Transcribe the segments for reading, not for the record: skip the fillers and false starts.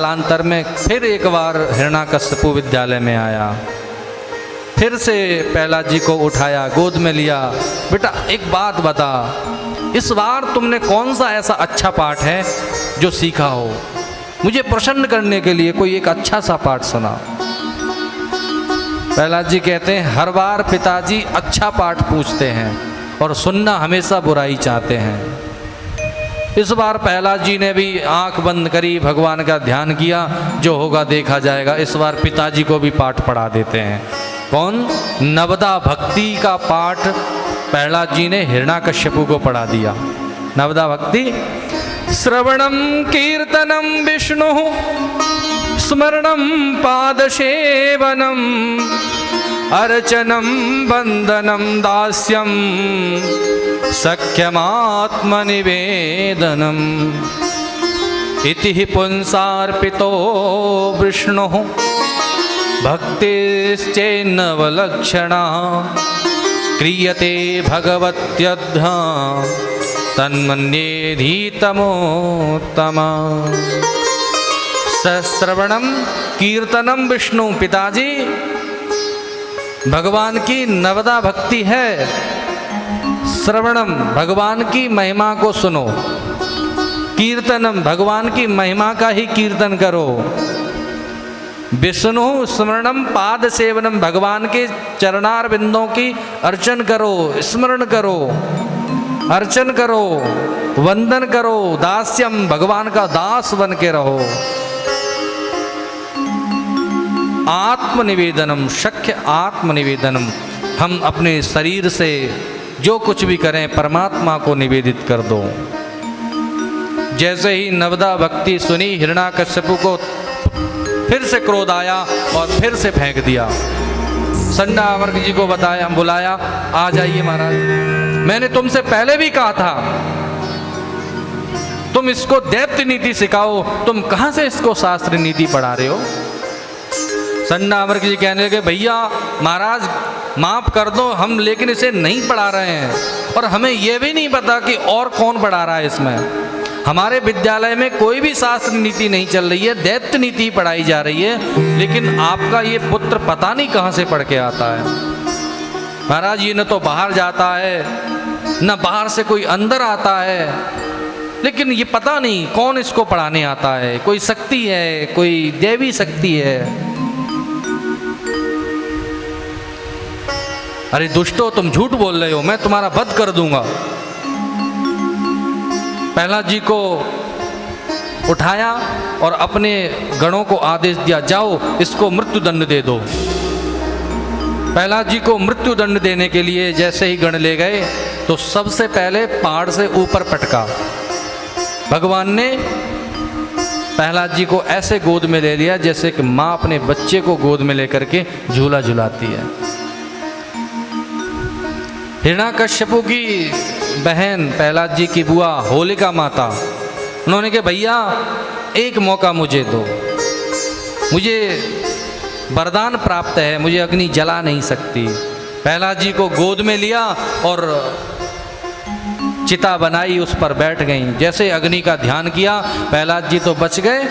कालांतर में फिर एक बार हिरण्याकश्यपु विद्यालय में आया। फिर से प्रहलाद जी को उठाया, गोद में लिया। बेटा एक बात बता, इस बार तुमने कौन सा ऐसा अच्छा पाठ है जो सीखा हो? मुझे प्रसन्न करने के लिए कोई एक अच्छा सा पाठ सुना। प्रहलाद जी कहते हैं, हर बार पिताजी अच्छा पाठ पूछते हैं और सुनना हमेशा बुराई चाहते हैं। इस बार प्रहलाद जी ने भी आंख बंद करी, भगवान का ध्यान किया, जो होगा देखा जाएगा। इस बार पिताजी को भी पाठ पढ़ा देते हैं। कौन? नवदा भक्ति का पाठ प्रहलाद जी ने हिरण्याकश्यपु को पढ़ा दिया। नवदा भक्ति, श्रवणम कीर्तनम विष्णु स्मरणम पादसेवनम अर्चनम वंदनम दास्यम सख्यमात्मनिवेदनम इति पुंसार्पितो विष्णु भक्तिश्चेन्नवलक्षणा क्रियते भगवत्यद्ध तन्मन्येधीतमोत्तमा। श्रवणम कीर्तनम विष्णु, पिताजी भगवान की नवदा भक्ति है। श्रवणम, भगवान की महिमा को सुनो। कीर्तनम, भगवान की महिमा का ही कीर्तन करो। विष्णु स्मरणम पाद सेवनम, भगवान के चरणार बिंदों की अर्चन करो, स्मरण करो, अर्चन करो, वंदन करो। दास्यम, भगवान का दास बन के रहो। आत्मनिवेदनम, शक्य आत्मनिवेदनम, हम अपने शरीर से जो कुछ भी करें परमात्मा को निवेदित कर दो। जैसे ही नवदा भक्ति सुनी, हिरण्याकश्यपु को फिर से क्रोध आया और फिर से फेंक दिया। संडावर्ग जी को बताया, बुलाया, आ जाइए महाराज, मैंने तुमसे पहले भी कहा था तुम इसको दैत्य नीति सिखाओ, तुम कहां से इसको शास्त्र नीति पढ़ा रहे हो? संडावर्ग जी कहने लगे, भैया महाराज माफ कर दो, हम लेकिन इसे नहीं पढ़ा रहे हैं और हमें यह भी नहीं पता कि और कौन पढ़ा रहा है इसमें। हमारे विद्यालय में कोई भी शास्त्र नीति नहीं चल रही है, दैत्य नीति पढ़ाई जा रही है। लेकिन आपका ये पुत्र पता नहीं कहाँ से पढ़ के आता है। महाराज ये न तो बाहर जाता है, न बाहर से कोई अंदर आता है, लेकिन ये पता नहीं कौन इसको पढ़ाने आता है। कोई शक्ति है, कोई देवी शक्ति है। अरे दुष्टो, तुम झूठ बोल रहे हो, मैं तुम्हारा वध कर दूंगा। प्रहलाद जी को उठाया और अपने गणों को आदेश दिया, जाओ इसको मृत्युदंड दे दो। प्रहलाद जी को मृत्युदंड देने के लिए जैसे ही गण ले गए तो सबसे पहले पहाड़ से ऊपर पटका। भगवान ने प्रहलाद जी को ऐसे गोद में ले लिया जैसे कि माँ अपने बच्चे को गोद में लेकर के झूला झुलाती है। हिरण्याकश्यपु की बहन, प्रहलाद जी की बुआ होलिका माता, उन्होंने कहा भैया एक मौका मुझे दो, मुझे वरदान प्राप्त है, मुझे अग्नि जला नहीं सकती। प्रहलाद जी को गोद में लिया और चिता बनाई, उस पर बैठ गई। जैसे अग्नि का ध्यान किया, प्रहलाद जी तो बच गए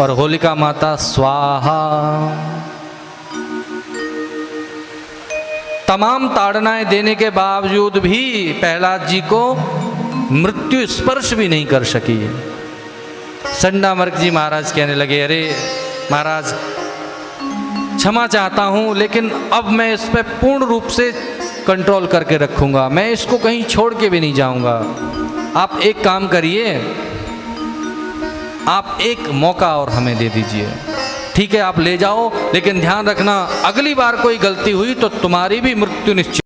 और होलिका माता स्वाहा। तमाम ताड़नाएं देने के बावजूद भी प्रहलाद जी को मृत्यु स्पर्श भी नहीं कर सकी। संडावर्ग जी महाराज कहने लगे, अरे महाराज क्षमा चाहता हूं, लेकिन अब मैं इस पर पूर्ण रूप से कंट्रोल करके रखूंगा, मैं इसको कहीं छोड़ के भी नहीं जाऊंगा। आप एक काम करिए, आप एक मौका और हमें दे दीजिए। ठीक है, आप ले जाओ, लेकिन ध्यान रखना अगली बार कोई गलती हुई तो तुम्हारी भी मृत्यु निश्चित।